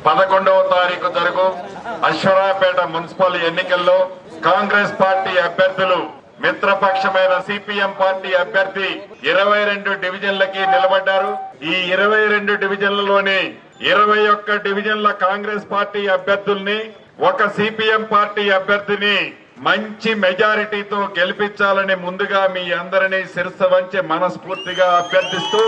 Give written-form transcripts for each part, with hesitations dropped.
11వ తారీఖు జరుగు అశ్వరాపేట మున్సిపల్ ఎన్నికల్లో కాంగ్రెస్ పార్టీ అభ్యర్థులు మిత్రపక్షమైన సిపిఎం పార్టీ అభ్యర్థి 22 డివిజన్లకి నిలబడ్డారు. ఈ 22 డివిజన్లలోని 21 డివిజన్ల కాంగ్రెస్ పార్టీ అభ్యర్థుల్ని ఒక సిపిఎం పార్టీ అభ్యర్థిని మంచి మెజారిటీతో గెలిపించాలని ముందుగా మీ అందరినీ శిరస్సు వంచి మనస్ఫూర్తిగా అభ్యర్థిస్తూ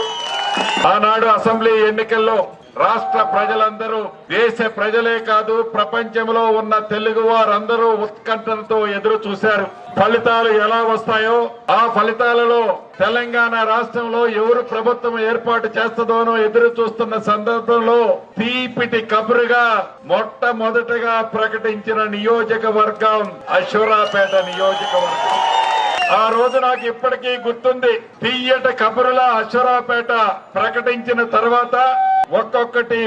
ఆనాడు అసెంబ్లీ ఎన్నికల్లో రాష్ట్ర ప్రజలందరూ, దేశ ప్రజలే కాదు ప్రపంచంలో ఉన్న తెలుగు వారందరూ ఉత్కంఠతో ఎదురు చూశారు. ఫలితాలు ఎలా వస్తాయో, ఆ ఫలితాలలో తెలంగాణ రాష్ట్రంలో ఎవరు ప్రభుత్వం ఏర్పాటు చేస్తుందోనో ఎదురు చూస్తున్న సందర్భంలో తీపిటి కబురుగా మొట్టమొదటగా ప్రకటించిన నియోజకవర్గం అశ్వరాపేట నియోజకవర్గం. ఆ రోజు నాకు ఇప్పటికీ గుర్తుంది. తీయట కబురుల అశ్వరాపేట ప్రకటించిన తర్వాత ఒక్కొక్కటి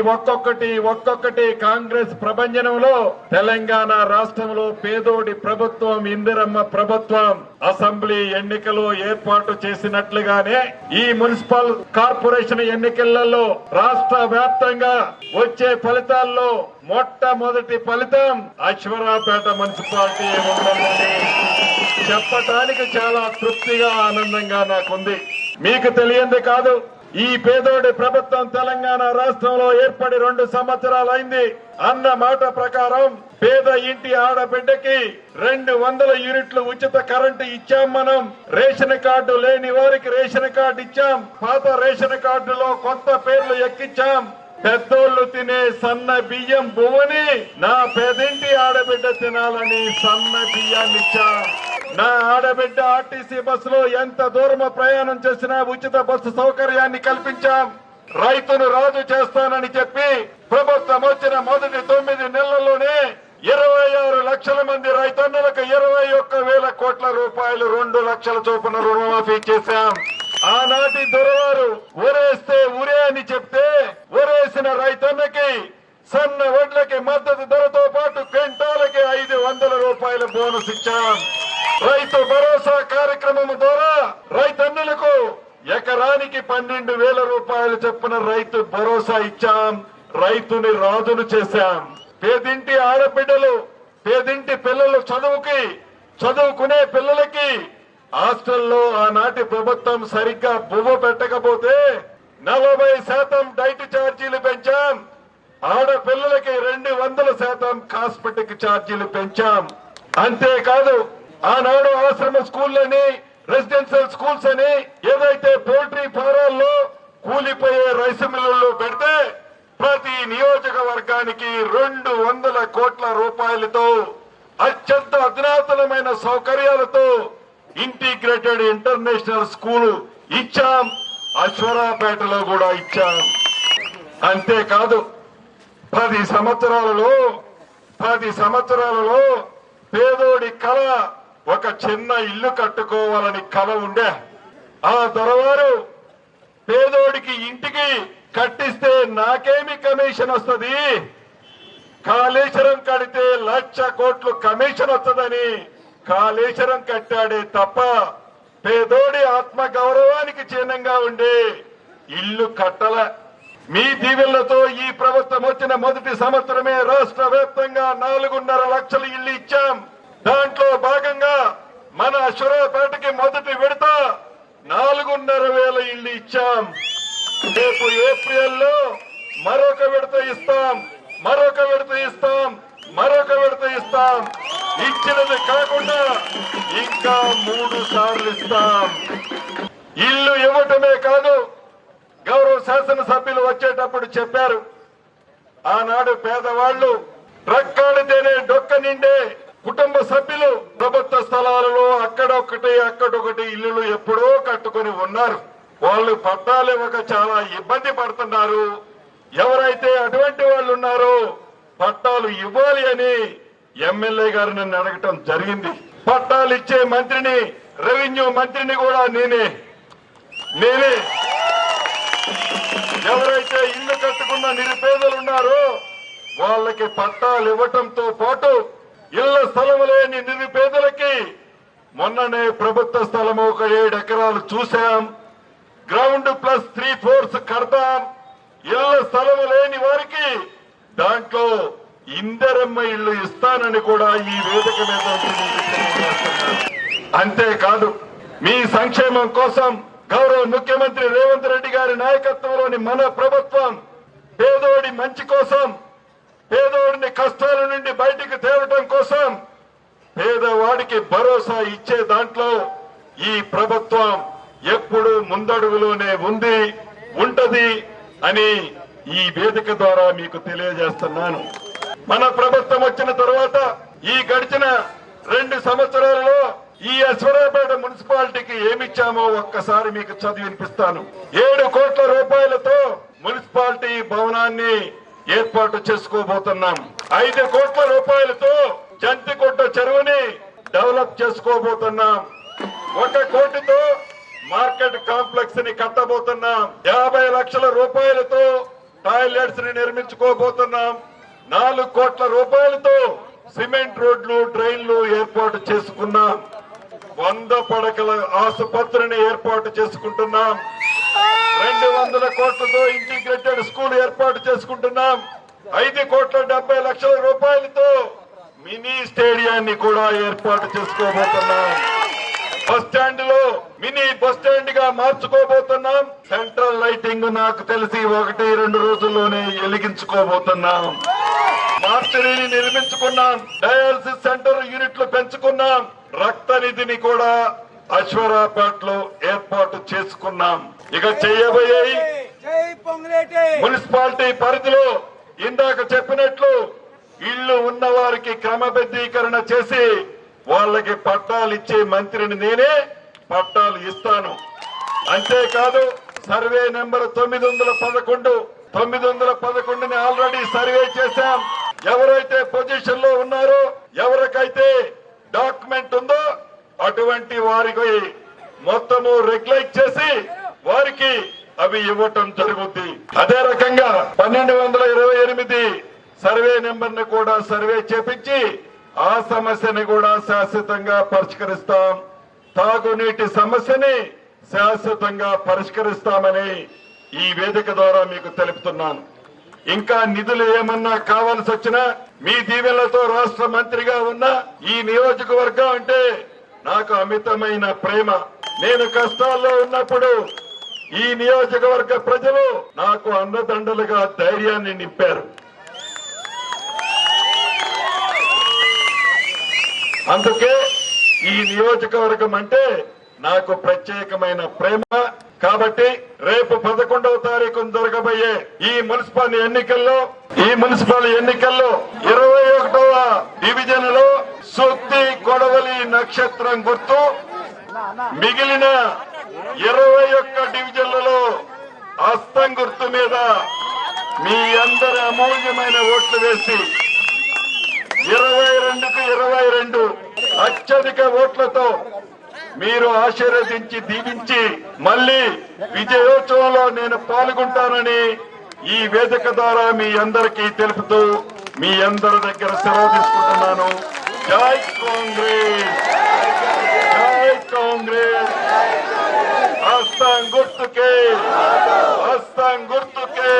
కాంగ్రెస్ ప్రభంజనంలో తెలంగాణ రాష్ట్రంలో పేదోడి ప్రభుత్వం, ఇందిరమ్మ ప్రభుత్వం అసెంబ్లీ ఎన్నికలు ఏర్పాటు చేసినట్లుగానే ఈ మున్సిపల్ కార్పొరేషన్ ఎన్నికలలో రాష్ట్ర వ్యాప్తంగా వచ్చే ఫలితాల్లో మొట్టమొదటి ఫలితం అశ్వరాపేట మున్సిపాలిటీ ఉంటుందని చెప్పటానికి చాలా తృప్తిగా, ఆనందంగా నాకుంది. మీకు తెలియంది కాదు, ఈ పేదోడి ప్రభుత్వం తెలంగాణ రాష్ట్రంలో ఏర్పడి 2 సంవత్సరాలైంది అన్న మాట ప్రకారం పేద ఇంటి ఆడబిడ్డకి 200 యూనిట్లు ఉచిత కరెంటు ఇచ్చాం. మనం రేషన్ కార్డు లేని వారికి రేషన్ కార్డు ఇచ్చాం. పాత రేషన్ కార్డులో కొత్త పేర్లు ఎక్కించాం. పెద్దోళ్లు తినే సన్న బియ్యం బువ్వని నా పేదింటి ఆడబిడ్డ తినాలని సన్న బియ్యాన్ని ఇచ్చాం. నా ఆడబిడ్డ ఆర్టీసీ బస్సులో ఎంత దూరం ప్రయాణం చేసినా ఉచిత బస్సు సౌకర్యాన్ని కల్పించాం. రైతును రాజు చేస్తానని చెప్పి ప్రభుత్వం వచ్చిన మొదటి 9 నెలల్లోనే 26 లక్షల మంది రైతన్నులకు 21,000 కోట్ల రూపాయలు 2 లక్షల చొప్పున రుణమాఫీ చేశాం. ఆనాటి దొరవారు ఊరేస్తే ఊరే అని చెప్తే ఊరేసిన రైతన్నకి సన్న వడ్లకి మద్దతు ధరతో పాటు క్వింటాలకి 500 రూపాయల బోనస్ ఇచ్చాం. రైతు భరోసా కార్యక్రమం ద్వారా రైతన్నులకు ఎకరానికి 12,000 రూపాయలు చొప్పున రైతు భరోసా ఇచ్చాం. రైతుని రాజును చేశాం. పేదింటి ఆడబిడ్డలు, పేదింటి పిల్లలు చదువుకునే పిల్లలకి హాస్టల్లో ఆనాటి ప్రభుత్వం సరిగ్గా బువ్వ పెట్టకపోతే 40% డైట్ ఛార్జీలు పెంచాం. ఆడపిల్లలకి 200% కాస్మెటిక్ ఛార్జీలు పెంచాం. అంతేకాదు ఆనాడు ఆశ్రమ స్కూళ్ళని, రెసిడెన్షియల్ స్కూల్స్ అని ఏదైతే పౌల్ట్రీ ఫారాల్లో కూలిపోయే రైస్ మిల్లుల్లో పెడితే ప్రతి నియోజకవర్గానికి 200 కోట్ల రూపాయలతో అత్యంత అధునాతనమైన సౌకర్యాలతో ఇంటిగ్రేటెడ్ ఇంటర్నేషనల్ స్కూల్ ఇచ్చాం. అశ్వరాపేటలో కూడా ఇచ్చాం. అంతేకాదు 10 సంవత్సరాలలో పేదోడి కళ ఒక చిన్న ఇల్లు కట్టుకోవాలని కళ ఉండే. ఆ దొరవారు పేదోడికి ఇంటికి కట్టిస్తే నాకేమి కమిషన్ వస్తుంది, కాళేశ్వరం కడితే 1,00,000 కోట్లు కమిషన్ వస్తుందని కాళేశ్వరం కట్టాడే తప్ప పేదోడి ఆత్మ గౌరవానికి చిహ్నంగా ఉండే ఇల్లు కట్టల. మీ దీవెళ్లతో ఈ ప్రభుత్వం వచ్చిన మొదటి సంవత్సరమే రాష్ట్ర వ్యాప్తంగా 4.5 లక్షల ఇల్లు ఇచ్చాం. దాంట్లో భాగంగా మన అశ్వరాపేటకి మొదటి విడత 4,500 ఇల్లు ఇచ్చాం. రేపు ఏప్రిల్లో మరొక విడత ఇస్తాం. ఇచ్చినది కాకుండా ఇంకా 3 సార్లు ఇస్తాం. ఇల్లు ఇవ్వటమే కాదు, గౌరవ శాసనసభ్యులు వచ్చేటప్పుడు చెప్పారు, ఆనాడు పేదవాళ్లు రక్కాడితేనే డొక్క నిండే కుటుంబ సభ్యులు ప్రభుత్వ స్థలాలలో అక్కడొకటి ఇల్లులు ఎప్పుడో కట్టుకుని ఉన్నారు. వాళ్ళు పట్టాలు ఇవ్వక చాలా ఇబ్బంది పడుతున్నారు. ఎవరైతే అటువంటి వాళ్ళు ఉన్నారో పట్టాలు ఇవ్వాలి అని ఎమ్మెల్యే గారు నన్ను అడగటం జరిగింది. పట్టాలు ఇచ్చే మంత్రిని, రెవెన్యూ మంత్రిని కూడా నేనే. ఎవరైతే ఇల్లు కట్టుకున్న నిరుపేదలు ఉన్నారో వాళ్ళకి పట్టాలు ఇవ్వటంతో పాటు ఇళ్ల స్థలం లేని నిరుపేదలకి మొన్ననే ప్రభుత్వ స్థలం ఒక 7 ఎకరాలు చూశాం. గ్రౌండ్ ప్లస్ 3 ఫ్లోర్స్ కడతాం. ఇళ్ల స్థలం లేని వారికి దాంట్లో ఇందరమ్మ ఇల్లు ఇస్తానని కూడా ఈ వేదిక మీద అంతేకాదు మీ సంక్షేమం కోసం గౌరవ ముఖ్యమంత్రి రేవంత్ రెడ్డి గారి నాయకత్వంలోని మన ప్రభుత్వం పేదోడి మంచి కోసం, పేదోడిని కష్టాల నుండి బయటికి తేవటం కోసం, పేదవాడికి భరోసా ఇచ్చే దాంట్లో ఈ ప్రభుత్వం ఎప్పుడు ముందడుగులోనే ఉంది, ఉంటది అని ఈ వేదిక ద్వారా మీకు తెలియజేస్తున్నాను. మన ప్రభుత్వం వచ్చిన తర్వాత ఈ గడిచిన 2 సంవత్సరాలలో ఈ అశ్వరాపేట మున్సిపాలిటీకి ఏమిచ్చామో ఒక్కసారి మీకు చదివి వినిపిస్తాను. 7 కోట్ల రూపాయలతో మున్సిపాలిటీ భవనాన్ని ఏర్పాటు చేసుకోబోతున్నాం. 5 కోట్ల రూపాయలతో జంతికొట్ట చెరువుని డెవలప్ చేసుకోబోతున్నాం. 1 కోటితో మార్కెట్ కాంప్లెక్స్ ని కట్టబోతున్నాం. 50 లక్షల రూపాయలతో టాయిలెట్స్ ని నిర్మించుకోబోతున్నాం. 4 కోట్ల రూపాయలతో సిమెంట్ రోడ్లు, డ్రైన్లు ఏర్పాటు చేసుకున్నాం. 100 పడకల ఆసుపత్రిని ఏర్పాటు చేసుకుంటున్నాం. 200 కోట్లతో ఇంటిగ్రేటెడ్ స్కూల్ ఏర్పాటు చేసుకుంటున్నాం. 5 కోట్ల 70 లక్షల రూపాయలతో మినీ స్టేడియాన్ని కూడా ఏర్పాటు చేసుకోబోతున్నాం. బస్ స్టాండ్ లో మినీ బస్ స్టాండ్ గా మార్చుకోబోతున్నాం. సెంట్రల్ లైటింగ్ నాకు తెలిసి 1-2 రోజుల్లోనే వెలిగించుకోబోతున్నాం. మార్చరీని నిర్మించుకున్నాం. డయాలసిస్ సెంటర్ యూనిట్లు పెంచుకున్నాం. రక్త నిధిని కూడా అశ్వరాపేటలో ఏర్పాటు చేసుకున్నాం. ఇక చేయబోయేవి మున్సిపాలిటీ పరిధిలో ఇందాక చెప్పినట్లు ఇళ్లు ఉన్న వారికి క్రమబద్ధీకరణ చేసి వాళ్ళకి పట్టాలు ఇచ్చే మంత్రిని నేనే పట్టాలు ఇస్తాను. అంతేకాదు సర్వే నెంబర్ 911ని ఆల్రెడీ సర్వే చేశాం. ఎవరైతే పొజిషన్ లో ఉన్నారో, ఎవరికైతే డాక్యుమెంట్ ఉందో అటువంటి వారికి మొత్తము రెగ్యులైజ్ చేసి వారికి అవి ఇవ్వటం జరుగుద్ది. అదే రకంగా 1228 సర్వే నెంబర్ ని కూడా సర్వే చేపించి ఆ సమస్యని కూడా శాశ్వతంగా పరిష్కరిస్తాం. తాగునీటి సమస్యని శాశ్వతంగా పరిష్కరిస్తామని ఈ వేదిక ద్వారా మీకు తెలుపుతున్నాను. ఇంకా నిధులు ఏమన్నా కావాల్సి వచ్చినా మీ దీవెనలతో రాష్ట్ర మంత్రిగా ఉన్న ఈ నియోజకవర్గం అంటే నాకు అమితమైన ప్రేమ. నేను కష్టాల్లో ఉన్నప్పుడు ఈ నియోజకవర్గ ప్రజలు నాకు అండదండలుగా ధైర్యాన్ని నింపారు. అందుకే ఈ నియోజకవర్గం అంటే నాకు ప్రత్యేకమైన ప్రేమ. కాబట్టి రేపు 11వ తారీఖున జరగబోయే ఈ మున్సిపల్ ఎన్నికల్లో 21వ డివిజన్ లో సుత్తి కొడవలి నక్షత్రం గుర్తు, మిగిలిన 21 డివిజన్లలో హస్తం గుర్తు మీద మీ అందరి అమూల్యమైన ఓట్లు వేసి 22కు 22 అత్యధిక ఓట్లతో మీరు ఆశీర్వదించి దీవించి మళ్లీ విజయోత్సవంలో నేను పాల్గొంటానని ఈ వేదిక ద్వారా మీ అందరికీ తెలుపుతూ మీ అందరి దగ్గర సెలవు తీసుకుంటున్నాను. జై కాంగ్రెస్, జై కాంగ్రెస్. హస్తం గుర్తుకే, హస్తం గుర్తుకే.